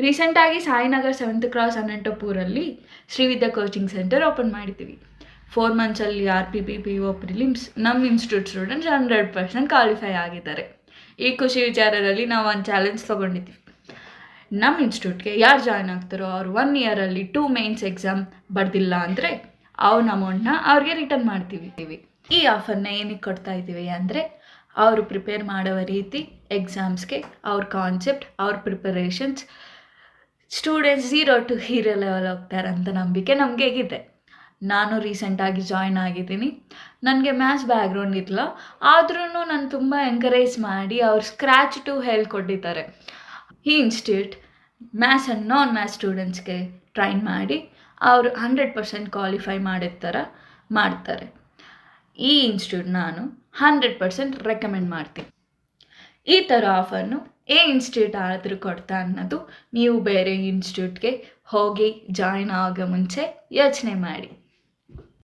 ರೀಸೆಂಟಾಗಿ Sainagar 7th cross ಅನಂತಪುರಲ್ಲಿ Srividya coaching centre open ಮಾಡಿದ್ದೀವಿ. 4 ಮಂತ್ಸಲ್ಲಿ RPP PO ಪ್ರಿಲಿಮ್ಸ್ ನಮ್ಮ ಇನ್ಸ್ಟಿಟ್ಯೂಟ್ ಸ್ಟೂಡೆಂಟ್ಸ್ 100% ಕ್ವಾಲಿಫೈ ಆಗಿದ್ದಾರೆ. ಈ ಖುಷಿ ವಿಚಾರದಲ್ಲಿ ನಾವು ಒಂದು ಚಾಲೆಂಜ್ ತೊಗೊಂಡಿದ್ದೀವಿ. ನಮ್ಮ ಇನ್ಸ್ಟಿಟ್ಯೂಟ್ಗೆ ಯಾರು ಜಾಯ್ನ್ ಆಗ್ತಾರೋ ಅವ್ರು 1 ಇಯರಲ್ಲಿ 2 ಮೇನ್ಸ್ ಎಕ್ಸಾಮ್ ಬರೆದಿಲ್ಲ ಅಂದರೆ ಅವ್ನ ಅಮೌಂಟ್ನ ಅವ್ರಿಗೆ ರಿಟರ್ನ್ ಮಾಡ್ತೀವಿ. ಈ ಆಫರ್ನ ಏನಕ್ಕೆ ಕೊಡ್ತಾ ಇದ್ದೀವಿ ಅಂದರೆ ಅವರು ಪ್ರಿಪೇರ್ ಮಾಡೋ ರೀತಿ ಎಕ್ಸಾಮ್ಸ್ಗೆ ಅವ್ರ ಕಾನ್ಸೆಪ್ಟ್, ಅವ್ರ preparations, students 0 to hero level ಹೋಗ್ತಾರೆ ಅಂತ ನಂಬಿಕೆ ನಮಗೆ ಇದೆ. ನಾನು ರೀಸೆಂಟಾಗಿ ಜಾಯ್ನ್ ಆಗಿದ್ದೀನಿ. ನನಗೆ ಮ್ಯಾಥ್ಸ್ ಬ್ಯಾಕ್ಗ್ರೌಂಡ್ ಇರಲ್ಲ, ಆದ್ರೂ ನಾನು ತುಂಬ ಎಂಕರೇಜ್ ಮಾಡಿ ಅವ್ರು ಸ್ಕ್ರ್ಯಾಚ್ ಟು ಹೇಳ್ಕೊಟ್ಟಿದ್ದಾರೆ. ಈ institute maths and non maths ಸ್ಟೂಡೆಂಟ್ಸ್ಗೆ ಟ್ರೈನ್ ಮಾಡಿ ಅವರು 100% ಕ್ವಾಲಿಫೈ ಮಾಡ್ತಾರೆ. ಈ ಇನ್ಸ್ಟಿಟ್ಯೂಟ್ ನಾನು 100% ರೆಕಮೆಂಡ್ ಮಾಡ್ತೀನಿ. ಈ ಥರ ಆಫರ್ನು ಇನ್ಸ್ಟಿಟ್ಯೂಟ್ ಆದರೂ ಕೊಡ್ತಾ ಅನ್ನೋದು ನೀವು ಬೇರೆ ಇನ್ಸ್ಟಿಟ್ಯೂಟ್ಗೆ ಹೋಗಿ ಜಾಯ್ನ್ ಆಗೋ ಮುಂಚೆ ಯೋಚನೆ ಮಾಡಿ.